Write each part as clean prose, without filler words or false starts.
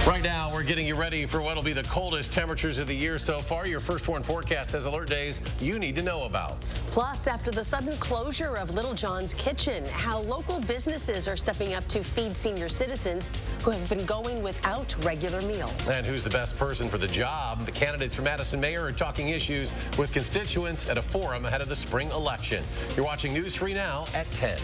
Right now, we're getting you ready for what will be the coldest temperatures of the year so far. Your first warn forecast has alert days you need to know about. Plus, after the sudden closure of Little John's Kitchen, how local businesses are stepping up to feed senior citizens who have been going without regular meals. And who's the best person for the job? The candidates for Madison mayor are talking issues with constituents at a forum ahead of the spring election. You're watching News 3 Now at 10.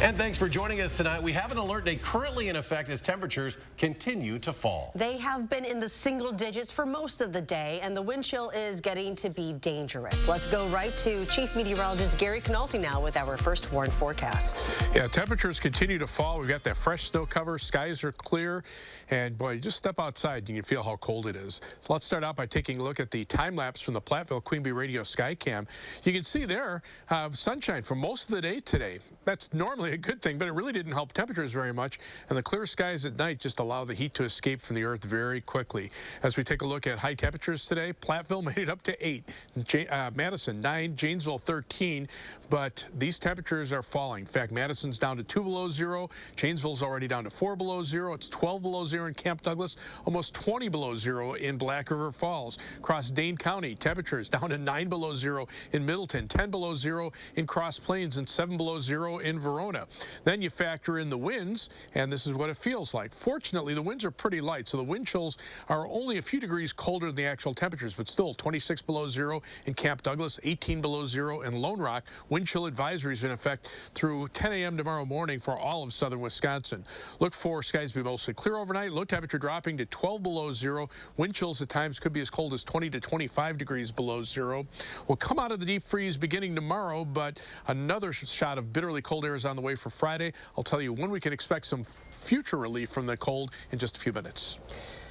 And thanks for joining us tonight. We have an alert day currently in effect as temperatures continue to fall. They have been in the single digits for most of the day, and the wind chill is getting to be dangerous. Let's go right to Chief Meteorologist Gary Canalti now with our first warn forecast. Yeah, temperatures continue to fall. We've got that fresh snow cover. Skies are clear. And boy, you just step outside and you can feel how cold it is. So let's start out by taking a look at the time lapse from the Platteville Queen Bee Radio Skycam. You can see there sunshine for most of the day today. That's normally a good thing, but it really didn't help temperatures very much. And the clear skies at night just allow the heat to escape from the earth very quickly. As we take a look at high temperatures today, Platteville made it up to 8, Madison 9, Janesville 13, but these temperatures are falling. In fact, Madison's down to 2 below zero. Janesville's already down to 4 below zero. It's 12 below zero in Camp Douglas, almost 20 below zero in Black River Falls. Across Dane County, temperatures down to 9 below zero in Middleton, 10 below zero in Cross Plains, and 7 below zero in Verona. Then you factor in the winds, and this is what it feels like. Fortunately, the winds are pretty light, so the wind chills are only a few degrees colder than the actual temperatures, but still 26 below zero in Camp Douglas, 18 below zero in Lone Rock. Wind chill advisories in effect through 10 a.m. tomorrow morning for all of southern Wisconsin. Look for skies to be mostly clear overnight. Low temperature dropping to 12 below zero. Wind chills at times could be as cold as 20 to 25 degrees below zero. We'll come out of the deep freeze beginning tomorrow, but another shot of bitterly cold air is on the way for Friday. I'll tell you when we can expect some future relief from the cold in just a few minutes.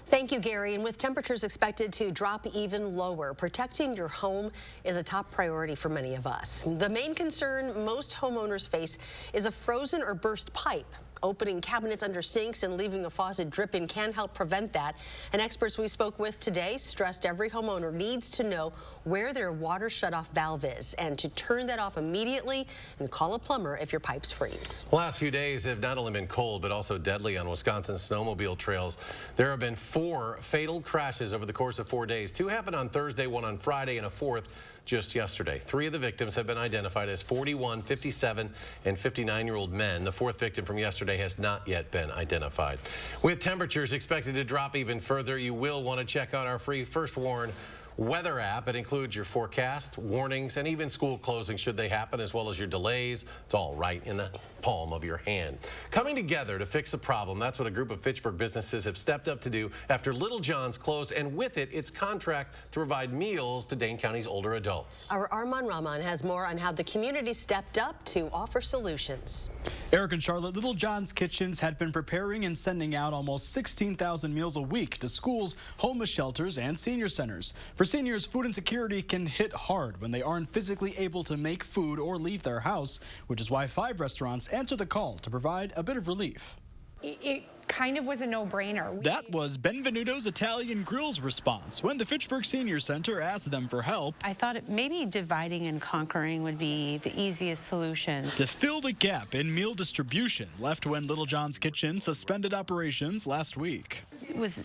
Thank you, Gary. And with temperatures expected to drop even lower, protecting your home is a top priority for many of us. The main concern most homeowners face is a frozen or burst pipe. Opening cabinets under sinks and leaving a faucet dripping can help prevent that. And experts we spoke with today stressed every homeowner needs to know where their water shutoff valve is and to turn that off immediately and call a plumber if your pipes freeze. The last few days have not only been cold, but also deadly on Wisconsin's snowmobile trails. There have been 4 fatal crashes over the course of 4 days. 2 happened on Thursday, 1 on Friday, and a 4th just yesterday. 3 of the victims have been identified as 41, 57, and 59-year-old men. The 4th victim from yesterday has not yet been identified. With temperatures expected to drop even further, you will want to check out our free First Warn weather app. It includes your forecast, warnings, and even school closings should they happen, as well as your delays. It's all right in the palm of your hand. Coming together to fix a problem, that's what a group of Fitchburg businesses have stepped up to do after Little John's closed, and with it, its contract to provide meals to Dane County's older adults. Our Armand Rahman has more on how the community stepped up to offer solutions. Eric and Charlotte, Little John's Kitchens had been preparing and sending out almost 16,000 meals a week to schools, homeless shelters, and senior centers. For seniors, food insecurity can hit hard when they aren't physically able to make food or leave their house, which is why 5 restaurants answered the call to provide a bit of relief. It kind of was a no-brainer. That was Benvenuto's Italian Grill's response when the Fitchburg Senior Center asked them for help. I thought maybe dividing and conquering would be the easiest solution. To fill the gap in meal distribution left when Little John's Kitchen suspended operations last week. It was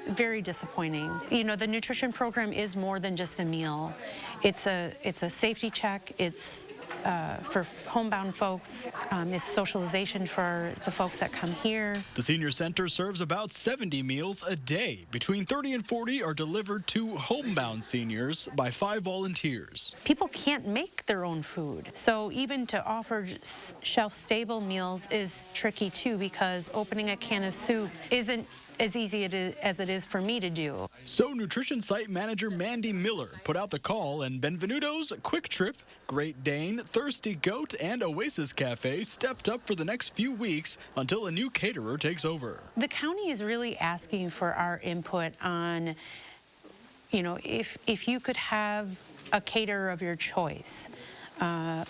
very disappointing. You know, the nutrition program is more than just a meal. It's a safety check. It's for homebound folks. It's socialization for the folks that come here. The senior center serves about 70 meals a day. Between 30 and 40 are delivered to homebound seniors by 5 volunteers. People can't make their own food. So even to offer shelf-stable meals is tricky too, because opening a can of soup isn't as easy as it is for me to do. So nutrition site manager Mandy Miller put out the call, and Benvenuto's, Quick Trip, Great Dane, Thirsty Goat, and Oasis Cafe stepped up for the next few weeks until a new caterer takes over. The county is really asking for our input on, you know, if you could have a caterer of your choice.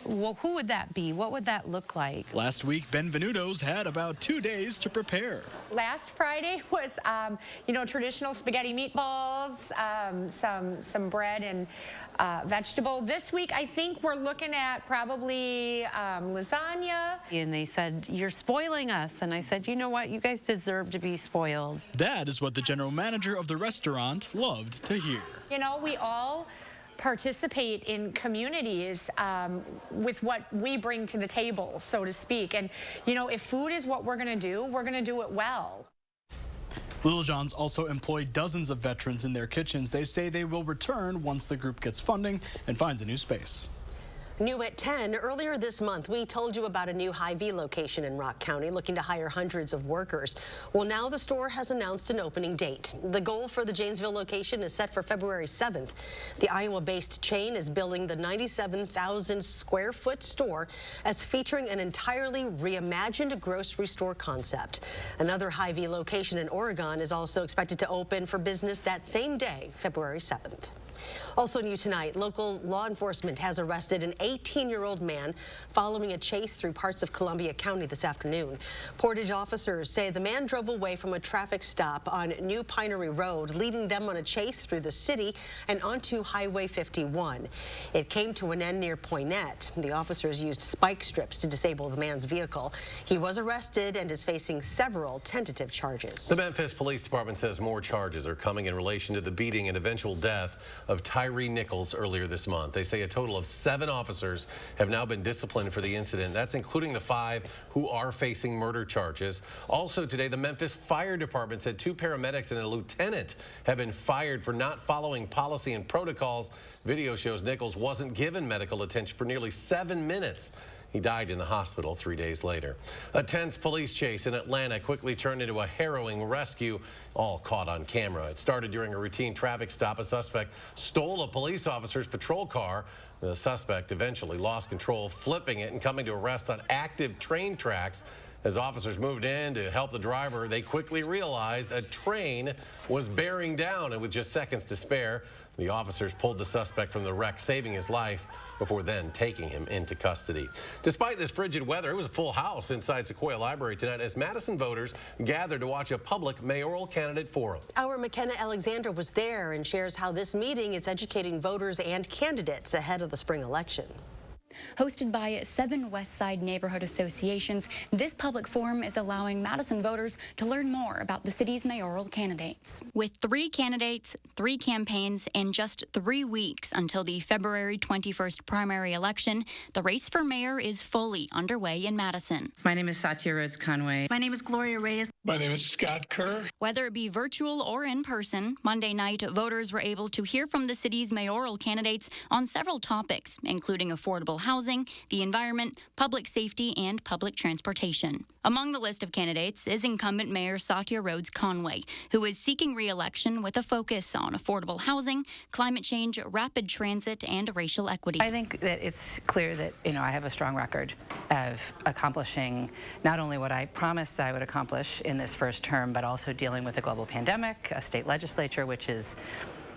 Well, who would that be? What would that look like? Last week, Benvenuto's had about 2 days to prepare. Last Friday was, you know, traditional spaghetti meatballs, some bread and vegetable. This week, I think we're looking at probably lasagna. And they said, "You're spoiling us." And I said, "You know what? You guys deserve to be spoiled." That is what the general manager of the restaurant loved to hear. You know, we all participate in communities with what we bring to the table, so to speak. And, you know, if food is what we're going to do it well. Little John's also employed dozens of veterans in their kitchens. They say they will return once the group gets funding and finds a new space. New at 10, earlier this month, we told you about a new Hy-Vee location in Rock County looking to hire hundreds of workers. Well, now the store has announced an opening date. The goal for the Janesville location is set for February 7th. The Iowa-based chain is building the 97,000 square foot store as featuring an entirely reimagined grocery store concept. Another Hy-Vee location in Oregon is also expected to open for business that same day, February 7th. Also new tonight, local law enforcement has arrested an 18-year-old man following a chase through parts of Columbia County this afternoon. Portage officers say the man drove away from a traffic stop on New Pinery Road, leading them on a chase through the city and onto Highway 51. It came to an end near Poynette. The officers used spike strips to disable the man's vehicle. He was arrested and is facing several tentative charges. The Memphis Police Department says more charges are coming in relation to the beating and eventual death of Tyree Nichols earlier this month. They say a total of 7 officers have now been disciplined for the incident. That's including the 5 who are facing murder charges. Also today, the Memphis Fire Department said 2 paramedics and a lieutenant have been fired for not following policy and protocols. Video shows Nichols wasn't given medical attention for nearly 7 minutes. He died in the hospital 3 days later. A tense police chase in Atlanta quickly turned into a harrowing rescue, all caught on camera. It started during a routine traffic stop. A suspect stole a police officer's patrol car. The suspect eventually lost control, flipping it and coming to a rest on active train tracks. As officers moved in to help the driver, they quickly realized a train was bearing down, and with just seconds to spare, the officers pulled the suspect from the wreck, saving his life before then taking him into custody. Despite this frigid weather, it was a full house inside Sequoia Library tonight as Madison voters gathered to watch a public mayoral candidate forum. Our McKenna Alexander was there and shares how this meeting is educating voters and candidates ahead of the spring election. Hosted by 7 West Side neighborhood associations, this public forum is allowing Madison voters to learn more about the city's mayoral candidates. With 3 candidates, 3 campaigns, and just 3 weeks until the February 21st primary election, the race for mayor is fully underway in Madison. My name is Satya Rhodes Conway. My name is Gloria Reyes. My name is Scott Kerr. Whether it be virtual or in person, Monday night, voters were able to hear from the city's mayoral candidates on several topics, including affordable housing, the environment, public safety, and public transportation. Among the list of candidates is incumbent Mayor Satya Rhodes Conway, who is seeking re-election with a focus on affordable housing, climate change, rapid transit, and racial equity. I think that it's clear that, I have a strong record of accomplishing not only what I promised I would accomplish in this first term, but also dealing with a global pandemic, a state legislature which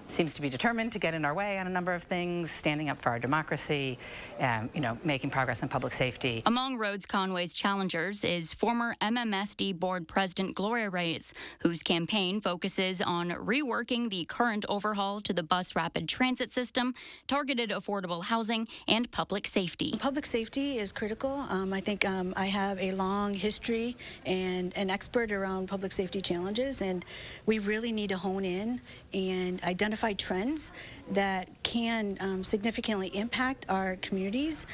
seems to be determined to get in our way on a number of things, standing up for our democracy, making progress in public safety. Among Rhodes Conway's challengers is former MMSD board president Gloria Reyes, whose campaign focuses on reworking the current overhaul to the bus rapid transit system, targeted affordable housing, and public safety. Public safety is critical. I think I have a long history and an expert around public safety challenges, and we really need to hone in and identify trends that can significantly impact our communities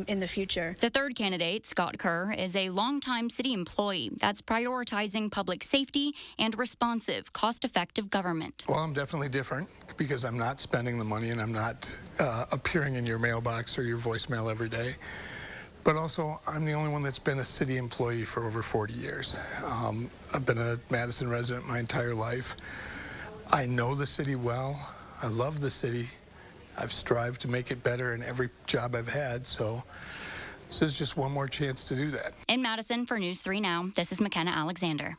in the future. The third candidate, Scott Kerr, is a longtime city employee that's prioritizing public safety and responsive, cost-effective government. Well, I'm definitely different because I'm not spending the money and I'm not appearing in your mailbox or your voicemail every day. But also, I'm the only one that's been a city employee for over 40 years. I've been a Madison resident my entire life. I know the city well. I love the city. I've strived to make it better in every job I've had, so this is just one more chance to do that. In Madison for News 3 Now, this is McKenna Alexander.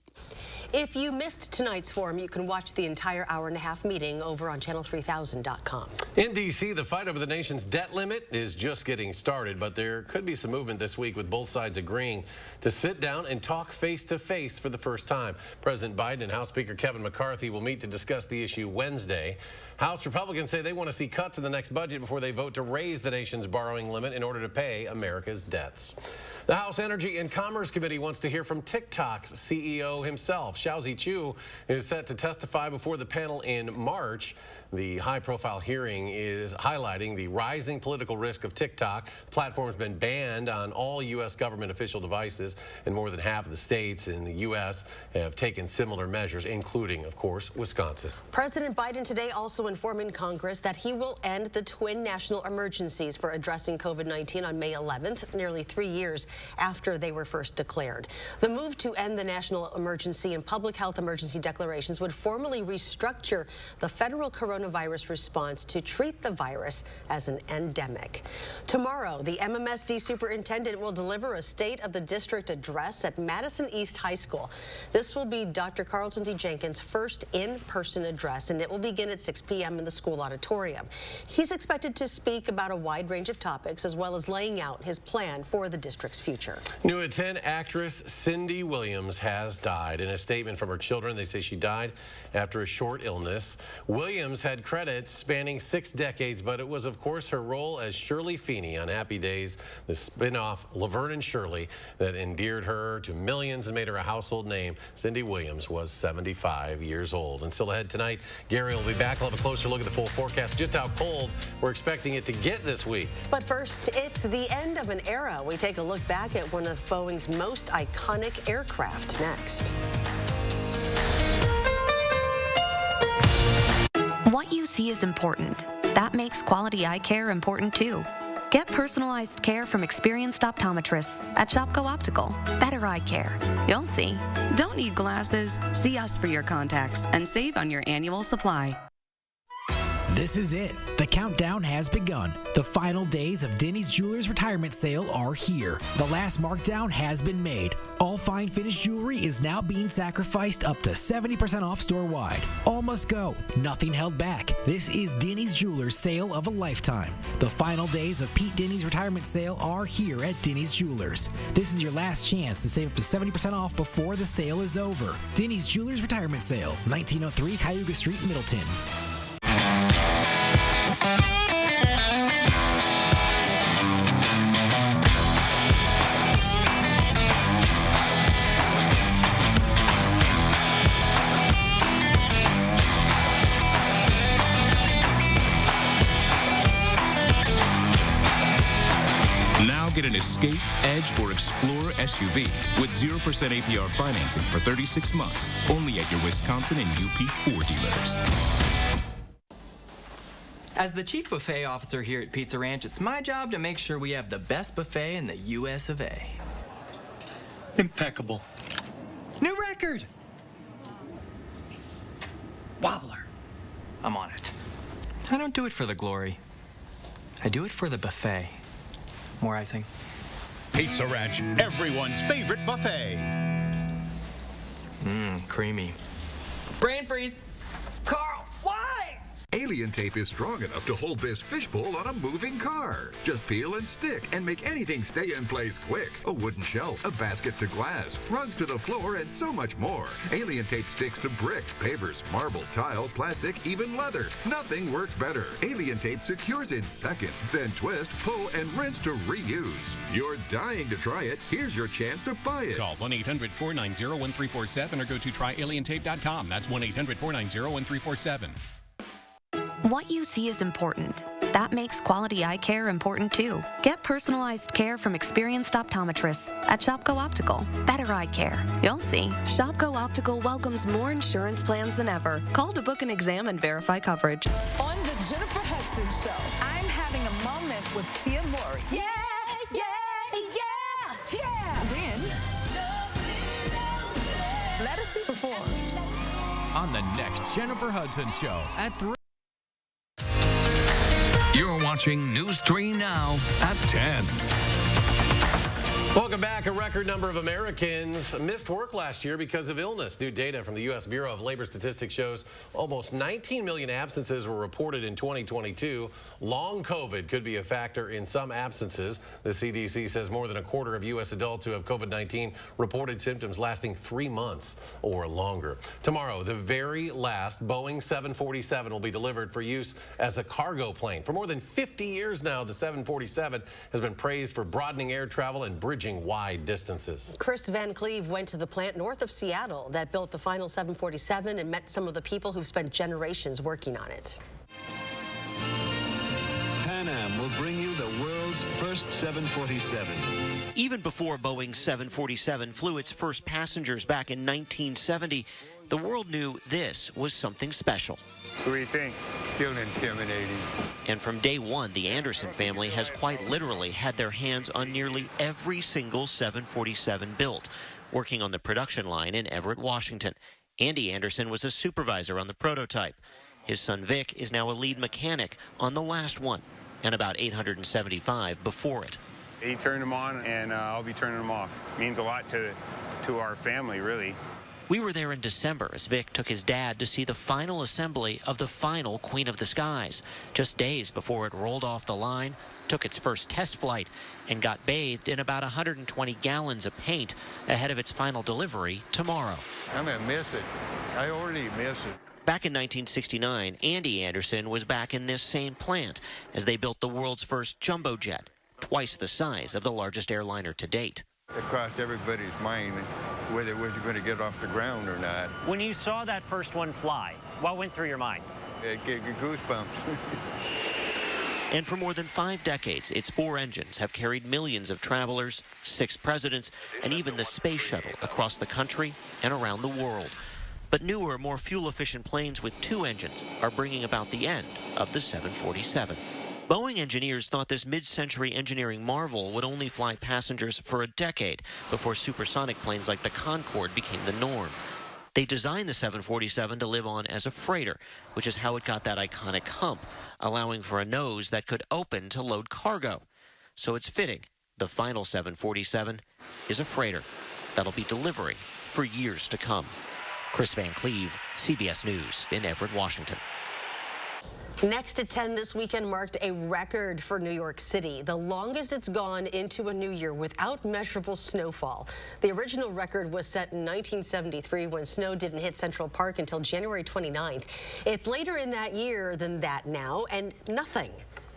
If you missed tonight's forum, you can watch the entire hour-and-a-half meeting over on channel3000.com. In D.C., the fight over the nation's debt limit is just getting started, but there could be some movement this week with both sides agreeing to sit down and talk face-to-face for the first time. President Biden and House Speaker Kevin McCarthy will meet to discuss the issue Wednesday. House Republicans say they want to see cuts in the next budget before they vote to raise the nation's borrowing limit in order to pay America's debts. The House Energy and Commerce Committee wants to hear from TikTok's CEO himself. Xiaozi Chu is set to testify before the panel in March. The high-profile hearing is highlighting the rising political risk of TikTok. The platform has been banned on all U.S. government official devices, and more than half of the states in the U.S. have taken similar measures, including, of course, Wisconsin. President Biden today also informing Congress that he will end the twin national emergencies for addressing COVID-19 on May 11th, nearly 3 years after they were first declared. The move to end the national emergency and public health emergency declarations would formally restructure the federal coronavirus response to treat the virus as an endemic. Tomorrow, the MMSD superintendent will deliver a State of the District address at Madison East High School. This will be Dr. Carlton D. Jenkins' first in-person address, and it will begin at 6 p.m. in the school auditorium. He's expected to speak about a wide range of topics, as well as laying out his plan for the district's future. New at 10, actress Cindy Williams has died. In a statement from her children, they say she died after a short illness. Williams had credits spanning 6 decades, but it was, of course, her role as Shirley Feeney on Happy Days, the spin-off Laverne and Shirley, that endeared her to millions and made her a household name. Cindy Williams was 75 years old. And still ahead tonight, Gary will be back. We'll have a closer look at the full forecast, just how cold we're expecting it to get this week. But first, it's the end of an era. We take a look back at one of Boeing's most iconic aircraft next. What you see is important. That makes quality eye care important too. Get personalized care from experienced optometrists at Shopko Optical. Better eye care. You'll see. Don't need glasses. See us for your contacts and save on your annual supply. This is it. The countdown has begun. The final days of Denny's Jewelers retirement sale are here. The last markdown has been made. All fine finished jewelry is now being sacrificed up to 70% off store-wide. All must go. Nothing held back. This is Denny's Jewelers sale of a lifetime. The final days of Pete Denny's retirement sale are here at Denny's Jewelers. This is your last chance to save up to 70% off before the sale is over. Denny's Jewelers retirement sale, 1903 Cayuga Street, Middleton. Get an Escape, Edge, or Explorer SUV with 0% APR financing for 36 months, only at your Wisconsin and UP4 dealers. As the chief buffet officer here at Pizza Ranch, it's my job to make sure we have the best buffet in the US of A. Impeccable. New record! Wobbler. I'm on it. I don't do it for the glory. I do it for the buffet. More icing. Pizza Ranch, everyone's favorite buffet. Creamy. Brain freeze. Carl, why? Alien tape is strong enough to hold this fishbowl on a moving car. Just peel and stick and make anything stay in place quick. A wooden shelf, a basket to glass, rugs to the floor, and so much more. Alien tape sticks to brick, pavers, marble, tile, plastic, even leather. Nothing works better. Alien tape secures in seconds, then twist, pull, and rinse to reuse. You're dying to try it. Here's your chance to buy it. Call 1-800-490-1347 or go to tryalientape.com. That's 1-800-490-1347. What you see is important. That makes quality eye care important too. Get personalized care from experienced optometrists at Shopko Optical. Better eye care. You'll see. Shopko Optical welcomes more insurance plans than ever. Call to book an exam and verify coverage. On the Jennifer Hudson Show, I'm having a moment with Tia Mowry. Yeah, yeah, yeah, yeah. Then, Madison performs. On the next Jennifer Hudson Show at 3. You're watching News 3 Now at 10. Welcome back. A record number of Americans missed work last year because of illness. New data from the U.S. Bureau of Labor Statistics shows almost 19 million absences were reported in 2022. Long COVID could be a factor in some absences. The CDC says more than a quarter of U.S. adults who have COVID-19 reported symptoms lasting 3 months or longer. Tomorrow, the very last Boeing 747 will be delivered for use as a cargo plane. For more than 50 years now, the 747 has been praised for broadening air travel and bridging wide distances. Chris Van Cleve went to the plant north of Seattle that built the final 747 and met some of the people who've spent generations working on it. Pan Am will bring you the world's first 747. Even before Boeing 747 flew its first passengers back in 1970, the world knew this was something special. So what do you think? Still intimidating. And from day one, the Anderson family has quite literally had their hands on nearly every single 747 built, working on the production line in Everett, Washington. Andy Anderson was a supervisor on the prototype. His son Vic is now a lead mechanic on the last one, and about 875 before it. He turned them on, and I'll be turning them off. Means a lot to our family, really. We were there in December as Vic took his dad to see the final assembly of the final Queen of the Skies, just days before it rolled off the line, took its first test flight, and got bathed in about 120 gallons of paint ahead of its final delivery tomorrow. I'm going to miss it. I already miss it. Back in 1969, Andy Anderson was back in this same plant as they built the world's first jumbo jet, twice the size of the largest airliner to date. It crossed everybody's mind whether it was going to get off the ground or not. When you saw that first one fly, what went through your mind? It gave you goosebumps. And for more than 5 decades, its 4 engines have carried millions of travelers, 6 presidents, and even the space shuttle across the country and around the world. But newer, more fuel-efficient planes with 2 engines are bringing about the end of the 747. Boeing engineers thought this mid-century engineering marvel would only fly passengers for a decade before supersonic planes like the Concorde became the norm. They designed the 747 to live on as a freighter, which is how it got that iconic hump, allowing for a nose that could open to load cargo. So it's fitting the final 747 is a freighter that'll be delivering for years to come. Chris Van Cleve, CBS News in Everett, Washington. Next at 10 this weekend marked a record for New York City, the longest it's gone into a new year without measurable snowfall. The original record was set in 1973 when snow didn't hit Central Park until January 29th. It's later in that year than that now, and nothing.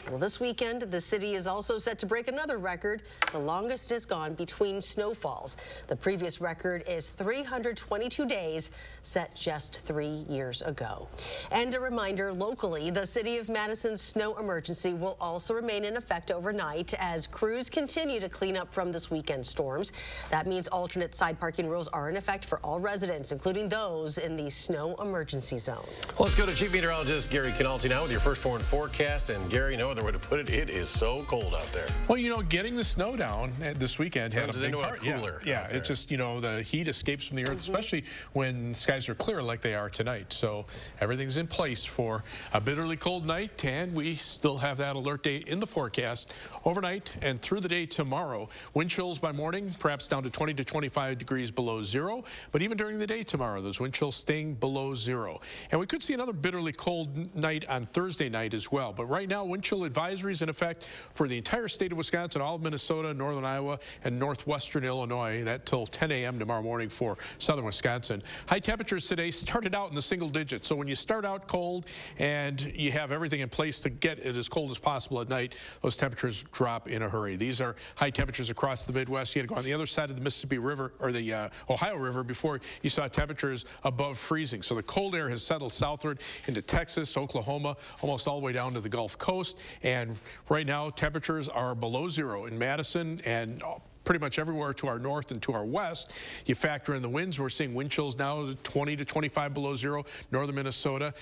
Well, this weekend, the city is also set to break another record, the longest it has gone between snowfalls. The previous record is 322 days, set just 3 years ago. And a reminder, locally, the city of Madison's snow emergency will also remain in effect overnight as crews continue to clean up from this weekend's storms. That means alternate side parking rules are in effect for all residents, including those in the snow emergency zone. Let's go to Chief Meteorologist Gary Canalti now with your firstborn forecast. And Gary, no other way to put it, it is so cold out there. Well, you know, getting the snow down this weekend had a big part. Cooler yeah, it's just, you know, the heat escapes from the earth, especially when skies are clear like they are tonight. So everything's in place for a bitterly cold night, and we still have that alert day in the forecast overnight and through the day tomorrow. Wind chills by morning, perhaps down to 20 to 25 degrees below zero, but even during the day tomorrow, those wind chills staying below zero. And we could see another bitterly cold night on Thursday night as well. But right now, wind chill advisories in effect for the entire state of Wisconsin, all of Minnesota, northern Iowa, and northwestern Illinois. That till 10 a.m. tomorrow morning for southern Wisconsin. High temperatures today started out in the single digits. So when you start out cold and you have everything in place to get it as cold as possible at night, those temperatures drop in a hurry. These are high temperatures across the Midwest. You had to go on the other side of the Mississippi River or the Ohio River before you saw temperatures above freezing. So the cold air has settled southward into Texas, Oklahoma, almost all the way down to the Gulf Coast. And right now, temperatures are below zero in Madison and pretty much everywhere to our north and to our west. You factor in the winds, we're seeing wind chills now 20 to 25 below zero, northern Minnesota.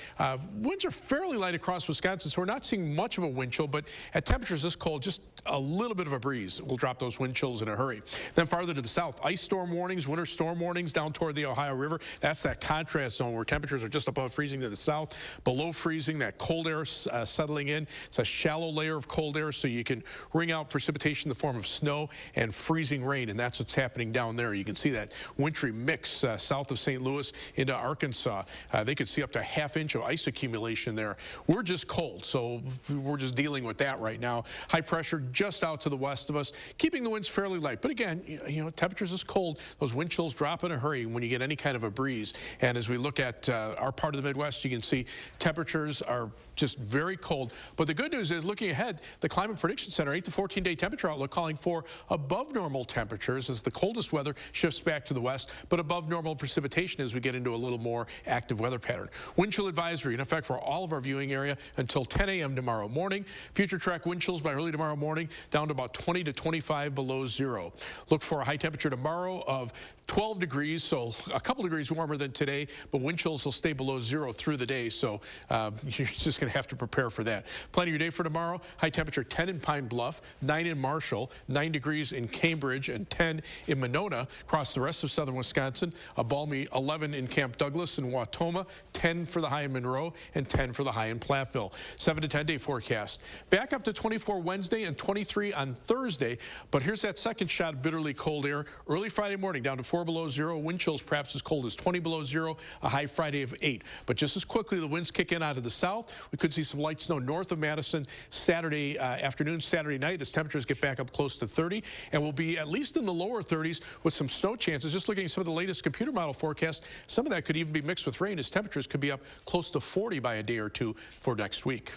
Winds are fairly light across Wisconsin, so we're not seeing much of a wind chill, but at temperatures this cold, just a little bit of a breeze will drop those wind chills in a hurry. Then farther to the south, ice storm warnings, winter storm warnings down toward the Ohio River. That's that contrast zone where temperatures are just above freezing to the south, below freezing, that cold air settling in. It's a shallow layer of cold air, so you can wring out precipitation in the form of snow and freeze freezing rain, and that's what's happening down there. You can see that wintry mix south of St. Louis into Arkansas. They could see up to a ½ inch of ice accumulation there. We're just cold, so we're just dealing with that right now. High pressure just out to the west of us, keeping the winds fairly light. But again, you know, temperatures is cold. Those wind chills drop in a hurry when you get any kind of a breeze. And as we look at our part of the Midwest, you can see temperatures are just very cold. But the good news is, looking ahead, the Climate Prediction Center 8 to 14-day temperature outlook calling for above normal temperatures as the coldest weather shifts back to the west, but above normal precipitation as we get into a little more active weather pattern. Wind chill advisory in effect for all of our viewing area until 10 a.m. tomorrow morning. Future track wind chills by early tomorrow morning down to about 20 to 25 below zero. Look for a high temperature tomorrow of 12 degrees, so a couple degrees warmer than today, but wind chills will stay below zero through the day, so you're just going to have to prepare for that. Plan your day for tomorrow. High temperature 10 in Pine Bluff, 9 in Marshall, 9 degrees in Cambridge, and 10 in Monona. Across the rest of southern Wisconsin, a balmy 11 in Camp Douglas and Wautoma, 10 for the high in Monroe, and 10 for the high in Platteville. 7 to 10 day forecast. Back up to 24 Wednesday and 23 on Thursday, but here's that second shot of bitterly cold air. Early Friday morning down to 4 below zero. Wind chills perhaps as cold as 20 below zero. A high Friday of 8. But just as quickly the winds kick in out of the south. We could see some light snow north of Madison Saturday afternoon, Saturday night as temperatures get back up close to 30. And we'll be at least in the lower 30s with some snow chances. Just looking at some of the latest computer model forecasts, some of that could even be mixed with rain as temperatures could be up close to 40 by a day or two for next week.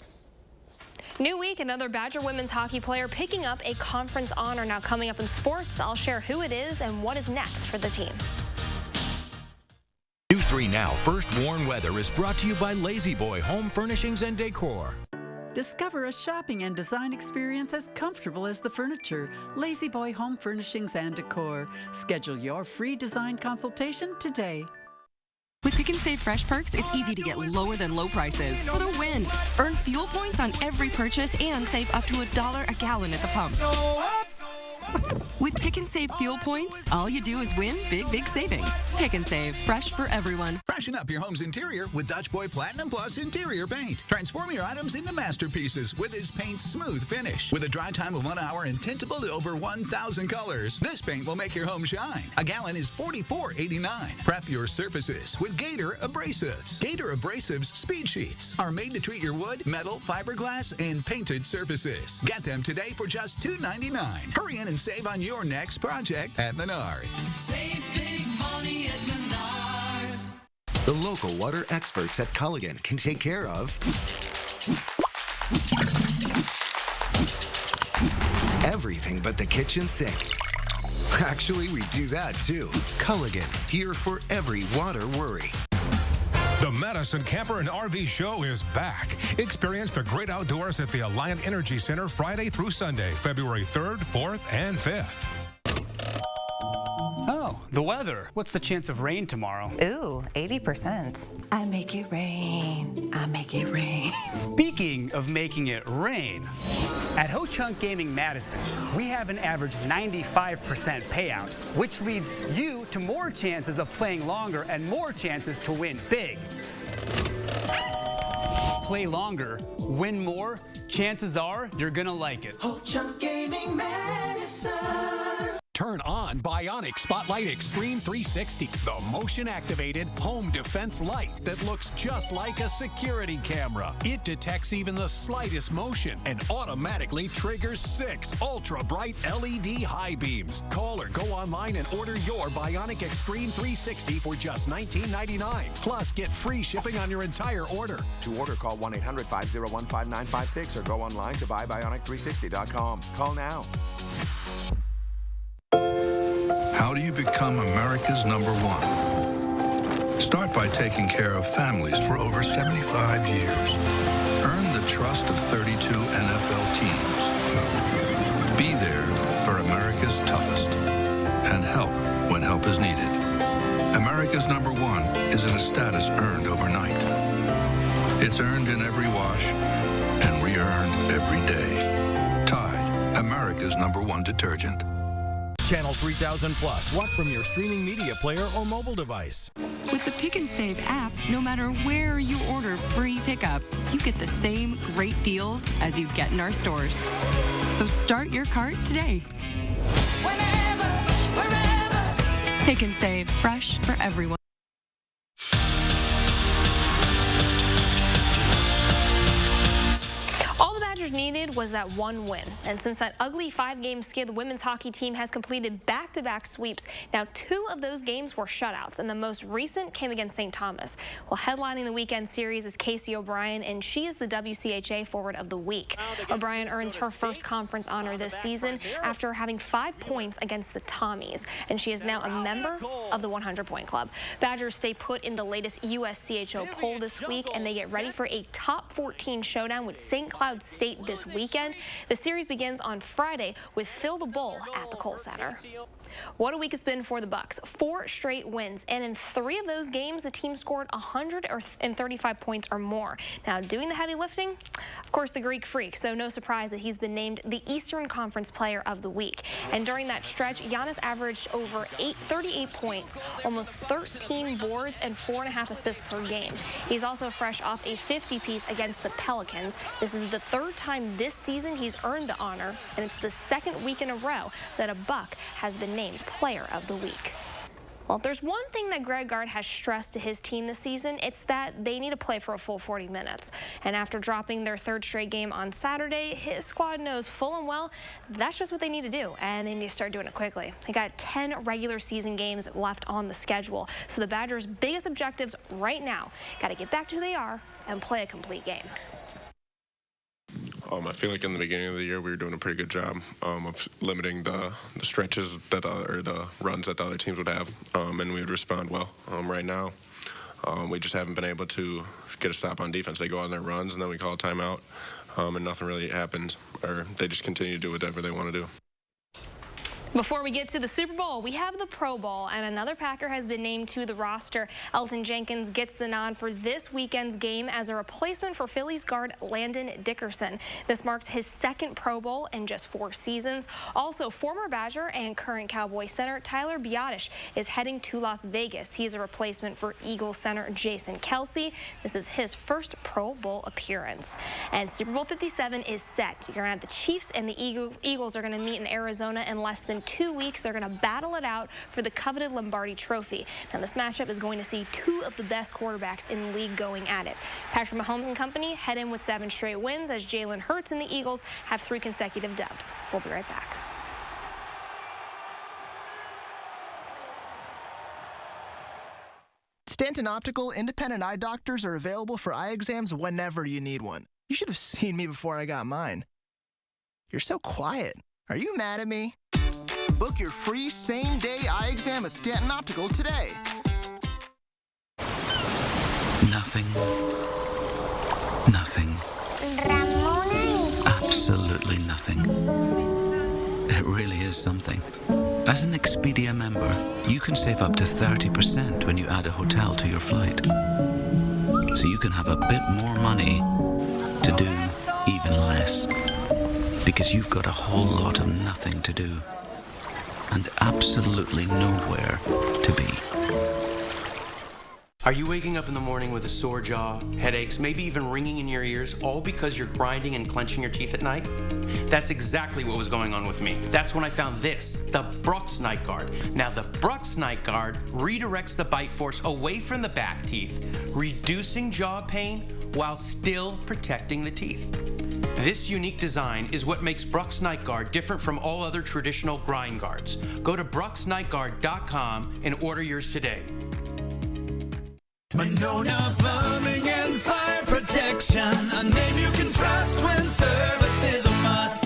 New week, another Badger women's hockey player picking up a conference honor. Now coming up in sports, I'll share who it is and what is next for the team. News 3 Now First Warn Weather is brought to you by Lazy Boy Home Furnishings and Decor. Discover a shopping and design experience as comfortable as the furniture. Lazy Boy Home Furnishings and Decor. Schedule your free design consultation today. With Pick and Save Fresh Perks, it's easy to get lower than low prices for the win. Earn fuel points on every purchase and save up to $1 a gallon at the pump. With Pick and Save fuel points, all you do is win big, big savings. Pick and Save, fresh for everyone. Freshen up your home's interior with Dutch Boy Platinum Plus interior paint. Transform your items into masterpieces with this paint's smooth finish. With a dry time of 1 hour and tintable to over 1,000 colors, this paint will make your home shine. A gallon is $44.89. Prep your surfaces with Gator Abrasives. Gator Abrasives Speed Sheets are made to treat your wood, metal, fiberglass, and painted surfaces. Get them today for just $2.99. Hurry in and save on your next project at Menards. Save big money at Menards. The local water experts at Culligan can take care of everything but the kitchen sink. Actually, we do that too. Culligan, here for every water worry. The Madison Camper and RV Show is back. Experience the great outdoors at the Alliant Energy Center Friday through Sunday, February 3rd, 4th, and 5th. Oh, the weather. What's the chance of rain tomorrow? Ooh, 80%. I make it rain. I make it rain. Speaking of making it rain, at Ho Chunk Gaming Madison, we have an average 95% payout, which leads you to more chances of playing longer and more chances to win big. Play longer, win more, chances are you're gonna like it. Ho Chunk Gaming Madison. Turn on Bionic Spotlight Extreme 360, the motion-activated home defense light that looks just like a security camera. It detects even the slightest motion and automatically triggers 6 ultra-bright LED high beams. Call or go online and order your Bionic Extreme 360 for just $19.99. Plus, get free shipping on your entire order. To order, call 1-800-501-5956 or go online to buybionic360.com. Call now. How do you become America's #1? Start by taking care of families for over 75 years. Earn the trust of 32 NFL teams. Be there for America's toughest and help when help is needed. America's #1 isn't a status earned overnight. It's earned in every wash and re-earned every day. Tide, America's #1 detergent. Channel 3000 Plus. Watch from your streaming media player or mobile device. With the Pick and Save app, no matter where you order free pickup, you get the same great deals as you'd get in our stores. So start your cart today. Whenever Pick and Save, fresh for everyone. All the Badgers needed was that one win. And since that ugly 5-game skid, the women's hockey team has completed back-to-back sweeps. Now, 2 of those games were shutouts, and the most recent came against St. Thomas. Well, headlining the weekend series is Casey O'Brien, and she is the WCHA Forward of the Week. O'Brien earns her first conference honor this season after having 5 points against the Tommies, and she is now a member of the 100-point club. Badgers stay put in the latest USCHO poll this week, and they get ready for a top 14 showdown with St. Cloud State this weekend. The series begins on Friday with Fill the Bowl at the Kohl Center. What a week it's been for the Bucks. 4 straight wins, and in 3 of those games, the team scored 135 points or more. Now, doing the heavy lifting, of course, the Greek Freak, so no surprise that he's been named the Eastern Conference Player of the Week. And during that stretch, Giannis averaged over 38 points, almost 13 boards, and 4.5 assists per game. He's also fresh off a 50-piece against the Pelicans. This is the 3rd time this season he's earned the honor, and it's the 2nd week in a row that a Buck has been named Player of the Week. Well, if there's one thing that Greg Gard has stressed to his team this season, it's that they need to play for a full 40 minutes. And after dropping their 3rd straight game on Saturday, his squad knows full and well that's just what they need to do, and they need to start doing it quickly. They got 10 regular season games left on the schedule, so the Badgers' biggest objectives right now, got to get back to who they are and play a complete game. I feel like in the beginning of the year we were doing a pretty good job of limiting the stretches that or the runs that the other teams would have, and we would respond well. Right now, we just haven't been able to get a stop on defense. They go on their runs, and then we call a timeout, and nothing really happens, or they just continue to do whatever they want to do. Before we get to the Super Bowl, we have the Pro Bowl, and another Packer has been named to the roster. Elton Jenkins gets the nod for this weekend's game as a replacement for Phillies guard Landon Dickerson. This marks his 2nd Pro Bowl in just 4 seasons. Also, former Badger and current Cowboy center Tyler Biadasz is heading to Las Vegas. He's a replacement for Eagles center Jason Kelsey. This is his first Pro Bowl appearance. And Super Bowl 57 is set. You're going to have the Chiefs and the Eagles are going to meet in Arizona in less than 2 weeks. They're going to battle it out for the coveted Lombardi Trophy. Now, this matchup is going to see 2 of the best quarterbacks in the league going at it. Patrick Mahomes and company head in with 7 straight wins as Jalen Hurts and the Eagles have 3 consecutive dubs. We'll be right back. Stanton Optical independent eye doctors are available for eye exams whenever you need one. You should have seen me before I got mine. You're so quiet. Are you mad at me? Book your free same-day eye exam at Stanton Optical today. Nothing. Nothing. Absolutely nothing. It really is something. As an Expedia member, you can save up to 30% when you add a hotel to your flight. So you can have a bit more money to do even less. Because you've got a whole lot of nothing to do. And absolutely nowhere to be. Are you waking up in the morning with a sore jaw, headaches, maybe even ringing in your ears, all because you're grinding and clenching your teeth at night? That's exactly what was going on with me. That's when I found this, the Brooks Night Guard. Now, the Brooks Night Guard redirects the bite force away from the back teeth, reducing jaw pain while still protecting the teeth. This unique design is what makes Brooks Night Guard different from all other traditional grind guards. Go to brooksnightguard.com and order yours today. Monona Plumbing and Fire Protection, a name you can trust when service is a must.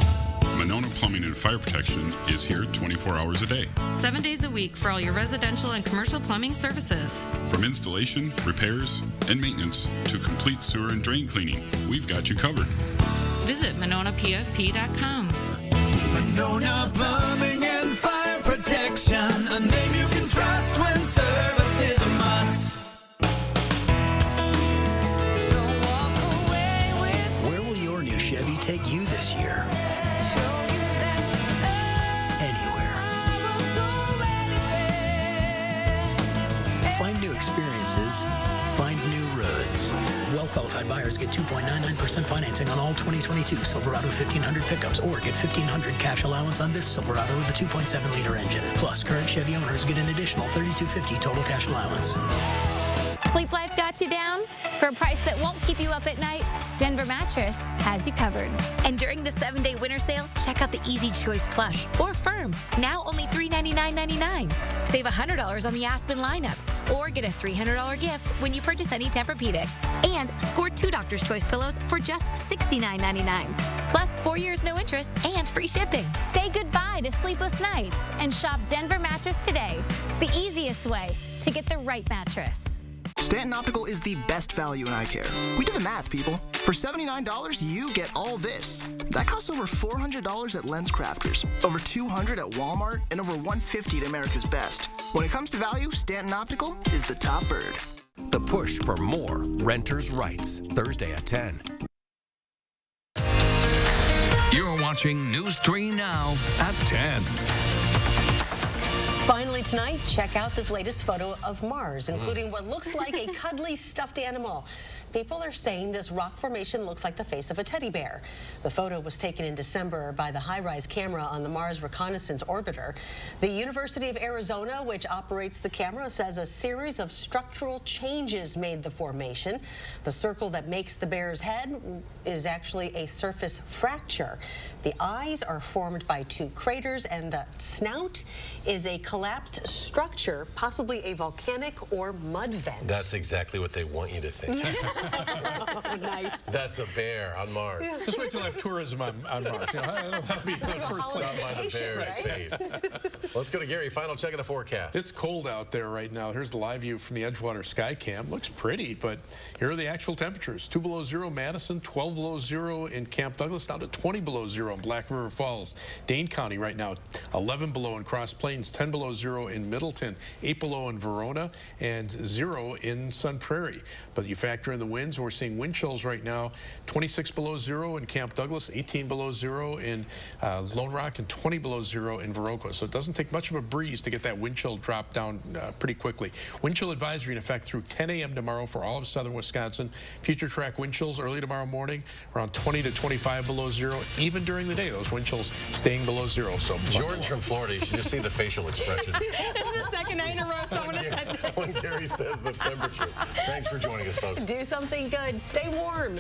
Monona Plumbing and Fire Protection is here 24 hours a day. 7 days a week for all your residential and commercial plumbing services. From installation, repairs, and maintenance to complete sewer and drain cleaning, we've got you covered. Visit MononaPFP.com. Monona Plumbing and Fire Protection, a name you can trust when service is a must. Where will your new Chevy take you this year? Anywhere. Find new experiences. Find new roads. Well-qualified buyers get 2.99% financing on all 2022 Silverado 1500 pickups or get $1,500 cash allowance on this Silverado with a 2.7-liter engine. Plus, current Chevy owners get an additional $3,250 total cash allowance. Sleep Life got you down? For a price that won't keep you up at night, Denver Mattress has you covered. And during the 7-day winter sale, check out the Easy Choice Plush or Firm, now only $399.99. Save $100 on the Aspen lineup or get a $300 gift when you purchase any Tempur-Pedic. And score 2 Doctor's Choice pillows for just $69.99. Plus 4 years no interest and free shipping. Say goodbye to sleepless nights and shop Denver Mattress today. The easiest way to get the right mattress. Stanton Optical is the best value in eye care. We do the math, people. For $79, you get all this. That costs over $400 at LensCrafters, over $200 at Walmart, and over $150 at America's Best. When it comes to value, Stanton Optical is the top bird. The push for more renters' rights, Thursday at 10. You're watching News 3 Now at 10. Finally tonight, check out this latest photo of Mars, including what looks like a cuddly stuffed animal. People are saying this rock formation looks like the face of a teddy bear. The photo was taken in December by the high-rise camera on the Mars Reconnaissance Orbiter. The University of Arizona, which operates the camera, says a series of structural changes made the formation. The circle that makes the bear's head is actually a surface fracture. The eyes are formed by 2 craters, and the snout is a collapsed structure, possibly a volcanic or mud vent. That's exactly what they want you to think. Oh, nice. That's a bear on Mars. Yeah. Just wait till I have tourism on Mars. You know, that'll be the first place. By the bear's face. Let's go to Gary. Final check of the forecast. It's cold out there right now. Here's the live view from the Edgewater Sky Cam. Looks pretty, but here are the actual temperatures. 2 below 0 Madison, 12 below 0 in Camp Douglas, down to 20 below 0 in Black River Falls. Dane County right now, 11 below in Cross Plains, 10 below 0 in Middleton, 8 below in Verona, and 0 in Sun Prairie. But you factor in the winds, we're seeing wind chills right now, 26 below 0 in Camp Douglas, 18 below 0 in Lone Rock, and 20 below 0 in Viroqua. So it doesn't take much of a breeze to get that wind chill drop down pretty quickly. Wind chill advisory in effect through 10 a.m. tomorrow for all of southern Wisconsin. Future track wind chills early tomorrow morning, around 20 to 25 below 0. Even during the day, those wind chills staying below 0. So George from Florida, you should just see the facial expressions. This is the second night in a row someone has said this. When Gary says the temperature. Thanks for joining us, folks. Do something good. Stay warm.